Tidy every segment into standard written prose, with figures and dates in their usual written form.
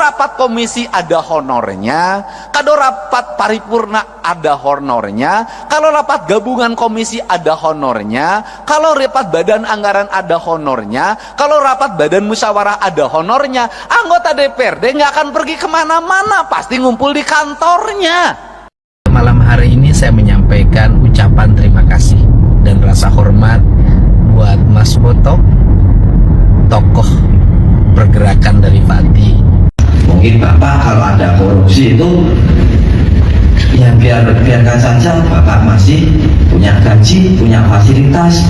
rapat komisi ada honornya, kalau rapat paripurna ada honornya, kalau rapat gabungan komisi ada honornya, kalau rapat badan anggaran ada honornya, kalau rapat badan musyawarah ada honornya. Anggota DPRD nggak akan pergi kemana-mana, pasti ngumpul di kantornya. Malam hari ini saya menyampaikan ucapan terima kasih dan rasa hormat buat Mas Botok, tokoh pergerakan dari Pati. Mungkin Bapak kalau ada korupsi itu ya biarkan saja. Bapak masih punya gaji, punya fasilitas,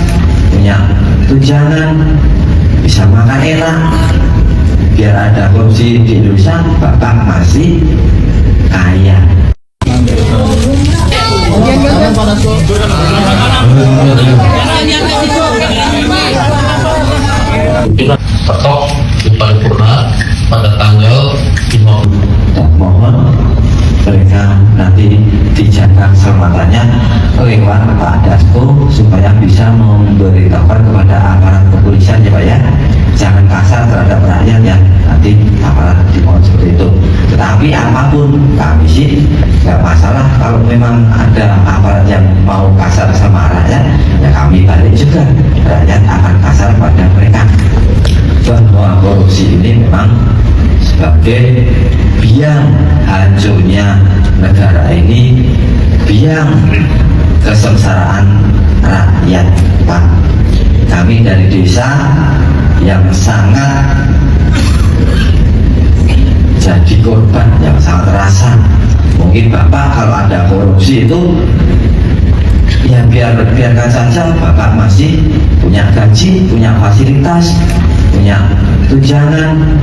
punya tunjangan, bisa makan enak. Biar ada korupsi di Indonesia, Bapak masih kaya. Ketok di paripurna pada tanggal 50. Mohon mereka nanti dijaga keselamatannya lewat Pak Dasko supaya bisa memberitahukan kepada aparat kepolisian ya Pak ya, jangan kasar terhadap rakyat ya, nanti aparat dimohon seperti itu. Tetapi apapun kami sih nggak masalah, kalau memang ada aparat yang mau kasar sama rakyat ya kami balik juga, rakyat akan kasar pada mereka. Bahwa korupsi ini memang sebagai biang hancurnya negara ini, biang kesengsaraan rakyat Pak. Kami dari desa yang sangat jadi korban, yang sangat terasa. Mungkin Bapak kalau ada korupsi itu ya biarkan saja. Bapak masih punya gaji, punya fasilitas, punya tunjangan,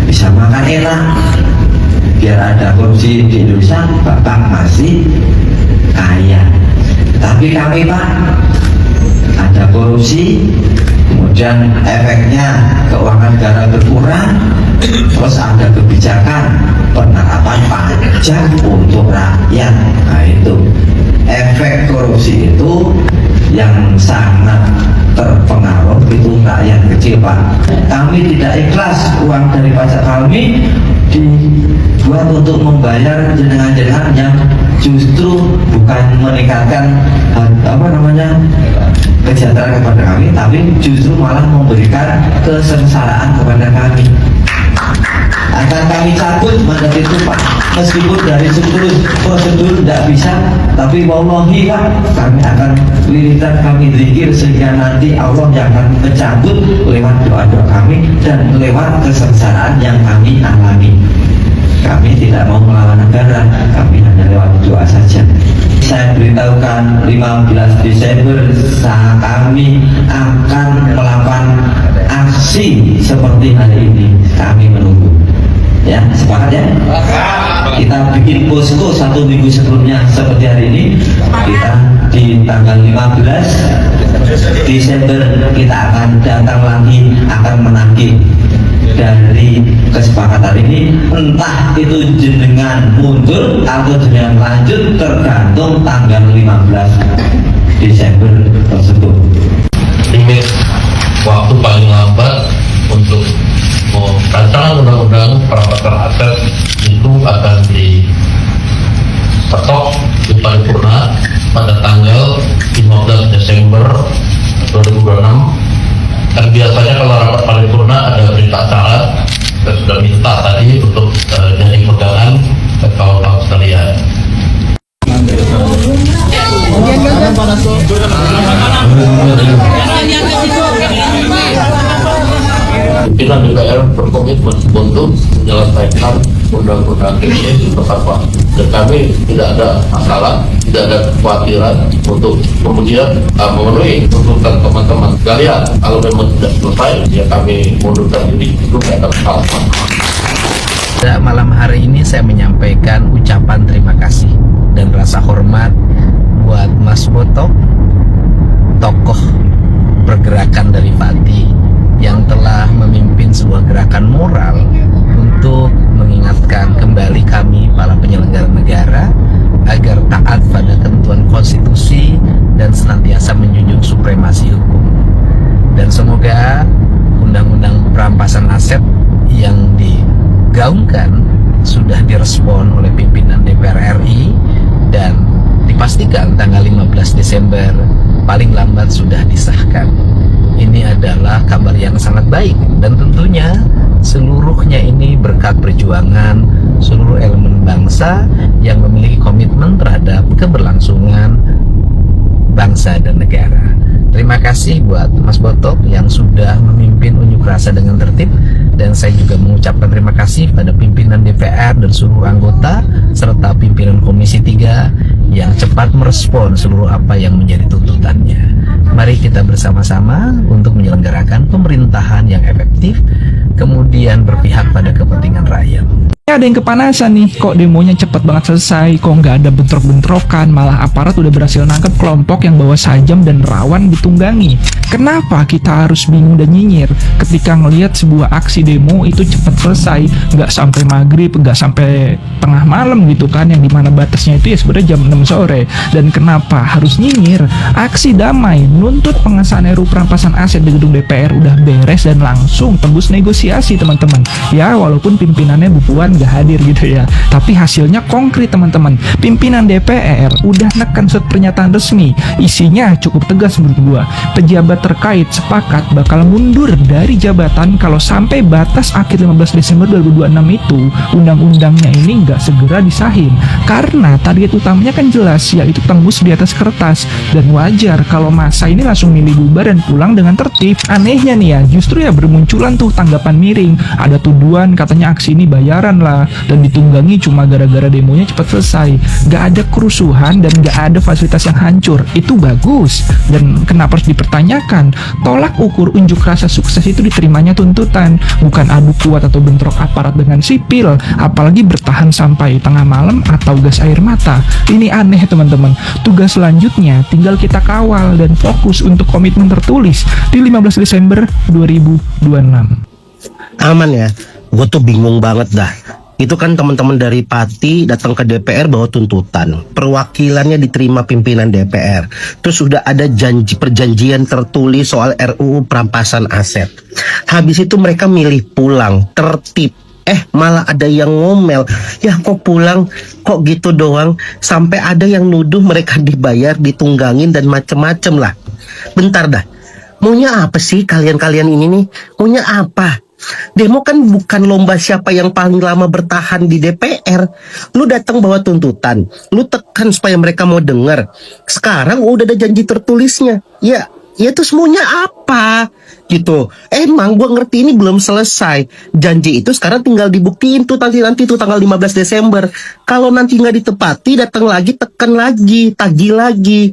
bisa makan enak. Biar ada korupsi di Indonesia, Bapak masih kaya. Tapi kami Pak, ada korupsi, kemudian efeknya keuangan negara berkurang, terus ada kebijakan penerapan pajak untuk rakyat. Nah itu efek korupsi itu yang sangat terpengaruh itu rakyat kecil Pak. Kami tidak ikhlas uang dari pajak kami dibuat untuk membayar jenengan-jenengan yang justru bukan meningkatkan kesejahteraan kepada kami, tapi justru malah memberikan kesengsaraan kepada kami. Akan kami cabut mandat itu Pak, meskipun dari struktur prosedur tidak bisa, tapi wallahi Pak, kami akan liritan, kami zikir sehingga nanti Allah yang akan mencabut lewat doa-doa kami dan lewat kesengsaraan yang kami alami. Kami tidak mau melawan negara, kami hanya lewat doa saja. Saya beritahukan 15 Desember kami akan melakukan aksi seperti hari ini. Kami menunggu. Ya, sepakat ya? Kita bikin posko 1 minggu sebelumnya seperti hari ini. Kita di tanggal 15 Desember kita akan datang lagi, akan menagih dari kesepakatan ini. Entah itu jenengan mundur atau jenengan lanjut, tergantung tanggal 15 Desember tersebut. Limit waktu paling lambat untuk rancangan undang-undang perampasan aset itu akan diketok di paripurna pada tanggal 15 Desember 2026. Dan biasanya kalau rapat paripurna ada berita acara, kita sudah minta tadi untuk jadi pegangan ke kawan-kawan sekalian. Pimpinan DPR berkomitmen untuk menyelesaikan undang-undang ini tepat waktu, dan kami tidak ada masalah, tidak ada kekhawatiran untuk kemudian memenuhi tuntutan teman-teman sekalian. Kalau memang tidak selesai, ya kami mundurkan diri, itu tidak ada masalah. Malam hari ini saya menyampaikan ucapan terima kasih dan rasa hormat buat Mas Botok, tokoh pergerakan dari Pati, yang telah memimpin sebuah gerakan moral untuk mengingatkan kembali kami para penyelenggara negara agar taat pada ketentuan konstitusi dan senantiasa menjunjung supremasi hukum. Dan semoga undang-undang perampasan aset yang gaungkan sudah direspon oleh pimpinan DPR RI dan dipastikan tanggal 15 Desember paling lambat sudah disahkan. Ini adalah kabar yang sangat baik dan tentunya seluruhnya ini berkat perjuangan seluruh elemen bangsa yang memiliki komitmen terhadap keberlangsungan bangsa dan negara. Terima kasih buat Mas Botok yang sudah memimpin unjuk rasa dengan tertib, dan saya juga mengucapkan terima kasih pada pimpinan DPR dan seluruh anggota serta pimpinan Komisi 3 yang cepat merespon seluruh apa yang menjadi tuntutannya. Mari kita bersama-sama untuk menyelenggarakan pemerintahan yang efektif, kemudian berpihak pada kepentingan rakyat. Ada yang kepanasan nih, kok demonya cepet banget selesai, kok nggak ada bentrok-bentrokan, malah aparat udah berhasil nangkep kelompok yang bawa sajam dan rawan ditunggangi. Kenapa kita harus bingung dan nyinyir ketika ngelihat sebuah aksi demo itu cepet selesai, nggak sampai maghrib, nggak sampai tengah malam gitu kan, yang dimana batasnya itu ya sebenarnya jam 6 sore. Dan kenapa harus nyinyir? Aksi damai nuntut pengesahan RUU perampasan aset di gedung DPR udah beres dan langsung tembus negosiasi teman-teman. Ya walaupun pimpinannya Bu Puan nggak hadir gitu ya, tapi hasilnya konkret teman-teman. Pimpinan DPR udah neken surat pernyataan resmi, isinya cukup tegas menurut gua. Pejabat terkait sepakat bakal mundur dari jabatan kalau sampai batas akhir 15 Desember 2026 itu undang-undangnya ini nggak segera disahin, karena target utamanya kan jelas, yaitu tembus di atas kertas. Dan wajar kalau masa ini langsung milih bubar dan pulang dengan tertib. Anehnya nih ya, justru ya bermunculan tuh tanggapan miring, ada tuduhan katanya aksi ini bayaran lah dan ditunggangi cuma gara-gara demonya cepat selesai. Gak ada kerusuhan dan gak ada fasilitas yang hancur, itu bagus. Dan kenapa harus dipertanyakan? Tolak ukur unjuk rasa sukses itu diterimanya tuntutan, bukan adu kuat atau bentrok aparat dengan sipil, apalagi bertahan sampai tengah malam atau gas air mata. Ini aneh teman-teman. Tugas selanjutnya tinggal kita kawal dan fokus untuk komitmen tertulis di 15 Desember 2026. Aman ya, gue tuh bingung banget dah. Itu kan teman-teman dari Pati datang ke DPR bawa tuntutan, perwakilannya diterima pimpinan DPR, terus sudah ada perjanjian tertulis soal RUU perampasan aset. Habis itu mereka milih pulang, tertib. Malah ada yang ngomel, ya kok pulang, kok gitu doang, sampai ada yang nuduh mereka dibayar, ditunggangin dan macem-macem lah. Bentar dah, maunya apa sih kalian-kalian ini nih? Maunya apa? Demo kan bukan lomba siapa yang paling lama bertahan di DPR. Lu datang bawa tuntutan, lu tekan supaya mereka mau dengar. Sekarang udah ada janji tertulisnya. Ya terus maunya apa? Gitu. Emang gua ngerti ini belum selesai. Janji itu sekarang tinggal dibuktiin tuh nanti tuh tanggal 15 Desember. Kalau nanti nggak ditepati, datang lagi, tekan lagi, tagih lagi.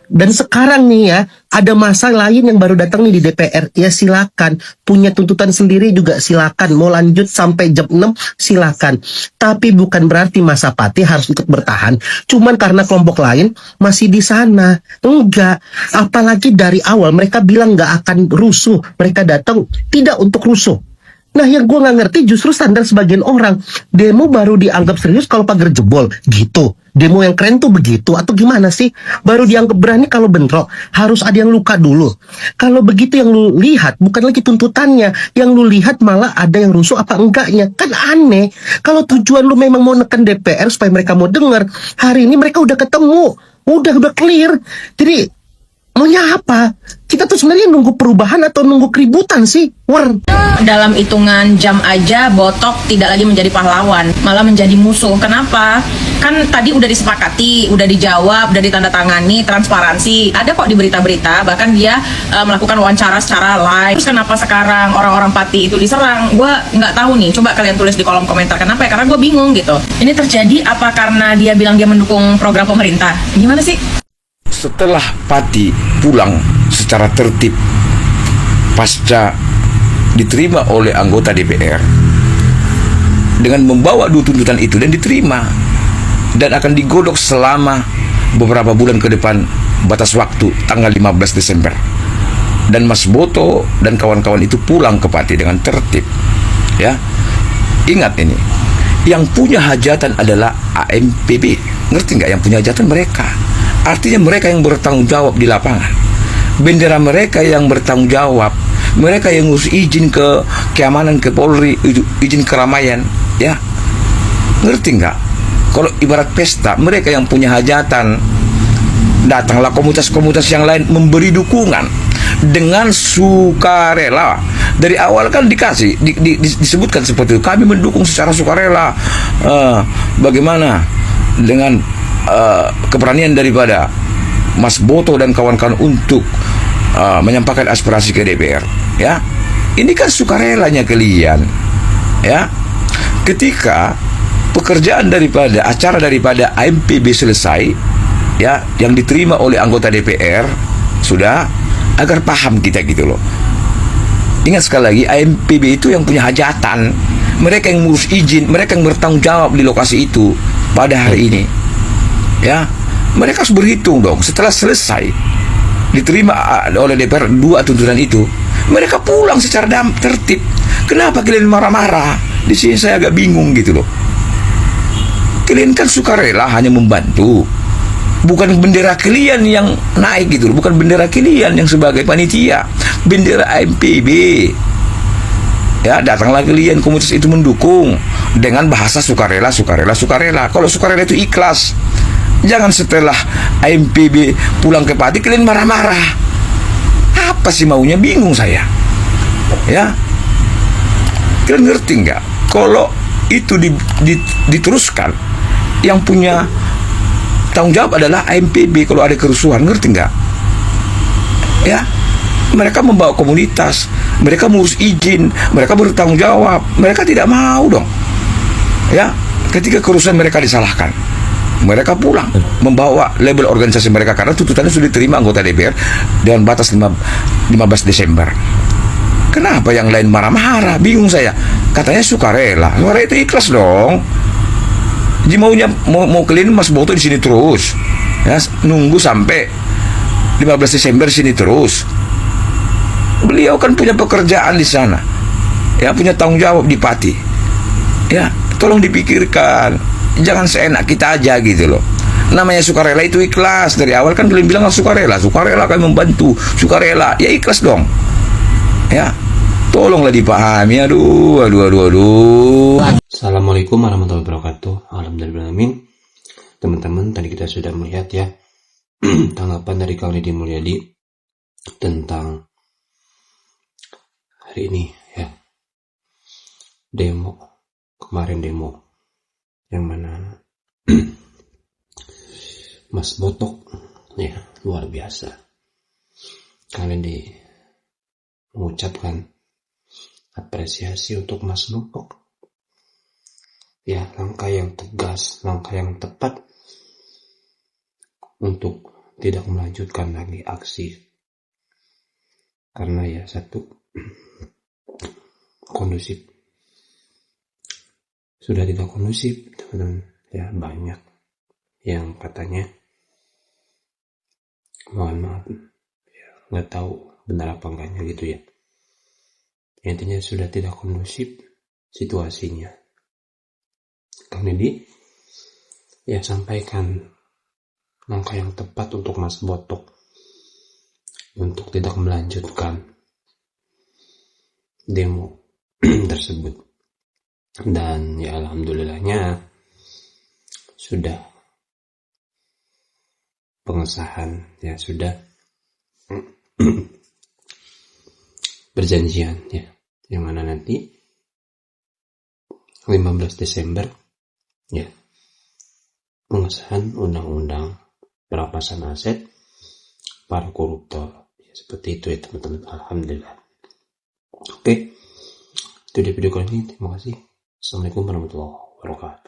Dan sekarang nih ya, ada masa lain yang baru datang nih di DPR. Ya silakan, punya tuntutan sendiri juga silakan. Mau lanjut sampai jam 6 silakan. Tapi bukan berarti masa Pati harus ikut bertahan cuman karena kelompok lain masih di sana. Enggak. Apalagi dari awal mereka bilang nggak akan rusuh. Mereka datang tidak untuk rusuh. Nah yang gue gak ngerti justru standar sebagian orang, demo baru dianggap serius kalau pagar jebol gitu. Demo yang keren tuh begitu atau gimana sih? Baru dianggap berani kalau bentrok, harus ada yang luka dulu. Kalau begitu yang lu lihat bukan lagi tuntutannya, yang lu lihat malah ada yang rusuh apa enggaknya. Kan aneh. Kalau tujuan lu memang mau neken DPR supaya mereka mau denger, hari ini mereka udah ketemu, udah clear. Jadi maunya apa? Kita tuh sebenarnya nunggu perubahan atau nunggu keributan sih? Dalam hitungan jam aja Botok tidak lagi menjadi pahlawan, malah menjadi musuh. Kenapa? Kan tadi udah disepakati, udah dijawab, udah ditandatangani, transparansi. Ada kok di berita-berita, bahkan dia melakukan wawancara secara live. Terus kenapa sekarang orang-orang Pati itu diserang? Gue nggak tahu nih, coba kalian tulis di kolom komentar. Kenapa ya? Karena gue bingung gitu. Ini terjadi apa karena dia bilang dia mendukung program pemerintah? Gimana sih? Setelah Pati pulang secara tertib pasca diterima oleh anggota DPR dengan membawa dua tuntutan itu dan diterima dan akan digodok selama beberapa bulan ke depan, batas waktu tanggal 15 Desember, dan Mas Boto dan kawan-kawan itu pulang ke Pati dengan tertib. Ya, ingat ini, yang punya hajatan adalah AMPB. Ngerti nggak? Yang punya hajatan mereka. Artinya mereka yang bertanggung jawab di lapangan. Bendera mereka yang bertanggung jawab. Mereka yang ngurus izin ke keamanan, ke Polri, izin keramaian. Ya, ngerti nggak? Kalau ibarat pesta, mereka yang punya hajatan, datanglah komunitas-komunitas yang lain memberi dukungan dengan sukarela. Dari awal kan disebutkan seperti itu, kami mendukung secara sukarela. Bagaimana dengan keberanian daripada Mas Boto dan kawan-kawan untuk menyampaikan aspirasi ke DPR? Ya, ini kan sukarelanya kalian. Ya, ketika pekerjaan daripada acara daripada AMPB selesai, ya, yang diterima oleh anggota DPR sudah, agar paham kita gitu loh. Ingat sekali lagi, AMPB itu yang punya hajatan, mereka yang ngurus izin, mereka yang bertanggung jawab di lokasi itu pada hari ini. Ya, mereka harus berhitung dong. Setelah selesai diterima oleh DPR 2 tuntutan itu, mereka pulang secara tertib. Kenapa kalian marah-marah? Di sini saya agak bingung gitu loh. Kalian kan sukarela hanya membantu, bukan bendera kalian yang naik gitu loh, bukan bendera kalian yang sebagai panitia, bendera AMPB. Ya, datanglah kalian komunitas itu mendukung dengan bahasa sukarela. Kalau sukarela itu ikhlas. Jangan setelah AMPB pulang ke Pati kalian marah-marah. Apa sih maunya? Bingung saya. Ya, kalian ngerti nggak? Kalau itu diteruskan, yang punya tanggung jawab adalah AMPB kalau ada kerusuhan, ngerti nggak? Ya, mereka membawa komunitas, mereka mengurus izin, mereka bertanggung jawab, mereka tidak mau dong. Ya, ketika kerusuhan mereka disalahkan, mereka pulang membawa label organisasi mereka karena tuntutannya sudah diterima anggota DPR dengan batas 15 Desember. Kenapa yang lain marah-marah? Bingung saya. Katanya sukarela itu ikhlas dong. Jadi mau kalian Mas Boto di sini terus, ya, nunggu sampai 15 Desember di sini terus. Beliau kan punya pekerjaan di sana, ya, punya tanggung jawab di Pati. Ya, tolong dipikirkan, jangan seenak kita aja gitu loh. Namanya sukarela itu ikhlas. Dari awal kan kalian bilang sukarela kami membantu, sukarela, ya ikhlas dong. Ya, tolonglah dipahami. Aduh. Assalamualaikum warahmatullahi wabarakatuh. Alhamdulillahirrahmanirrahim. Teman-teman, tadi kita sudah melihat ya tanggapan dari Kang Deddy Mulyadi tentang hari ini ya, kemarin demo yang mana Mas Botok ya, luar biasa. Kang Deddy mengucapkan apresiasi untuk Mas Botok. Ya, langkah yang tegas, langkah yang tepat untuk tidak melanjutkan lagi aksi. Karena ya, satu, kondusif. Sudah tidak kondusif, teman-teman. Ya, banyak yang katanya, mohon maaf, ya, nggak tahu benar apa enggaknya gitu ya. Intinya sudah tidak kondusif situasinya. Kang Deddy ya sampaikan langkah yang tepat untuk Mas Botok untuk tidak melanjutkan demo tersebut. Dan ya alhamdulillahnya sudah pengesahan, ya sudah perjanjian ya, yang mana nanti 15 Desember ya, pengesahan undang-undang perampasan aset para koruptor ya, seperti itu ya teman-teman. Alhamdulillah. Oke, itu dia video kali ini. Terima kasih. Assalamualaikum warahmatullahi wabarakatuh.